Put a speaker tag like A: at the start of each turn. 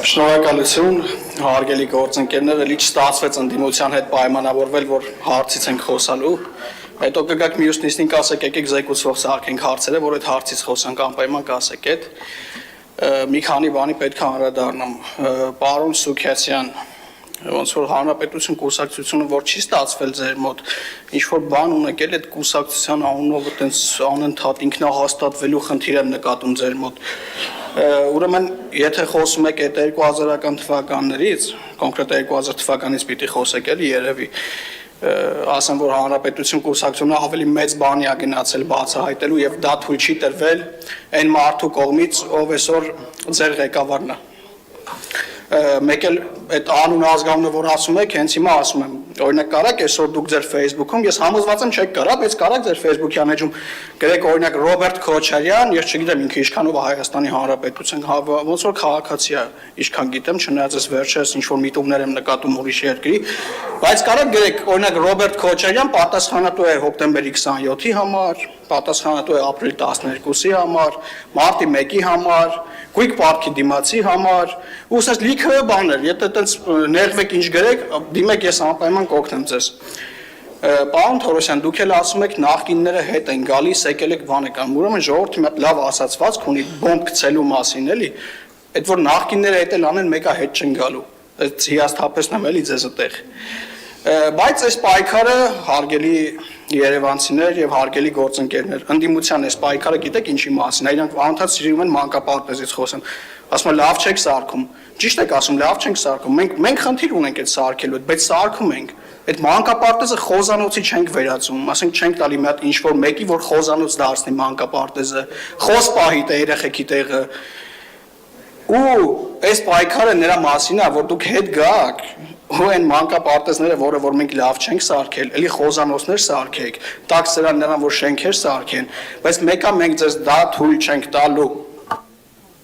A: Շնորհակալություն, հարգելի գործընկերներ, էլի չստացվեց ընդդիմության հետ պայմանավորվել, որ հարցից ենք խոսալու, հետո կգաք մյուս նիստին կասեք եկեք զեկուցող սարքենք հարցերը, որ այդ հարցից խոսանք անպայման կասեք այդ մի քանի բանի պետք է անդրադառնամ, պարոն Սուքյասյան, ոնց որ հանրապետություն կուսակցությունը որ չի ստացվել ձեր մոտ, ինչ որ բան ունեք էլ այդ կուսակցության անունով այտենց անընդհատ ինքնահաստատվելու խնդիր եմ նկատում ձեր մոտ Ուրեմն, եթե խոսում եք այդ 2000-ական թվականներից, կոնկրետ 2000 թվականից պիտի խոսեք էլի երևի, ասեմ, որ հանրապետություն կուսակցությունը ավելի մեծ բանի է գնացել բացահայտելու եւ դա թույլ չի տրվել այն մարդու կողմից, ով այսօր ձեր ղեկավարն է։ Մեկ էլ այդ անուն ազգանունը որ ասում եք, հենց հիմա ասում եմ, օրինակ կարաք այսօր դուք ձեր Facebook-ում, ես համոզված եմ չեք կարա, բայց կարաք ձեր Facebook-յան էջում գրեք օրինակ Ռոբերտ Քոչարյան, ես չգիտեմ ինքը ինչքանով Հայաստանի Հանրապետության, ոնց որ քաղաքացի է, ինչքան գիտեմ, չնայած ես վերջերս ինչ որ միտումներ եմ նկատում ուրիշ երկրի, բայց կարաք գրեք օրինակ Ռոբերտ Քոչարյան պատասխանատու է հոկտեմբերի 27-ի համար, պատասխանատու է ապրիլի 12-ի համար, մարտի 1-ի համար, Գույք պարտքի դիմացի համար, ու ասած լիքը բաներ, եթե այդպես ներվեք ինչ գրեք, դիմեք ես անպայման կօգնեմ ձեզ։ Պարոն Թորոսյան, դուք էլ ասում եք նախկինները հետ են գալիս, եկել եք բան եք անում, ուրեմն ժողովուրդը մի հատ լավ ասացվածք ունի բոմբ գցելու մասին, էլի, այդ որ նախկինները հետ էլ անեն, մեկը հետ չեն գալու, այդ հիասթափեցնեմ էլի ձեզ այդտեղ։ Բայց այս պայքարը հարգելի երևանցիներ եւ հարգելի գործընկերներ, ընդդիմության այս պայքարը գիտեք ինչի մասին է, իրանք անընդհատ սիրում են մանկապարտեզից խոսեն, ասում են լավ չեք սարքում, ճիշտ եք ասում, լավ չենք սարքում, մենք խնդիր ունենք այդ սարքելու, բայց սարքում ենք, այդ մանկապարտեզը խոզանոցի չենք վերածում, ասենք չենք տալի մի հատ ինչ որ մեկի, որ խոզանոց դարձնի մանկապարտեզը, խոս պահի տե երեխեքի տեղը, ու այս պայքարը նրա մասին է, որ դուք հետ գաք, ու այն մանկապարտեզները, որը որ մենք լավ չենք սարքել, էլի խոզանոցներ սարքեք, տաքսերան նրան, որ շենքեր սարքեն, բայց մեկա մենք ձեզ դա թույլ չենք տալու,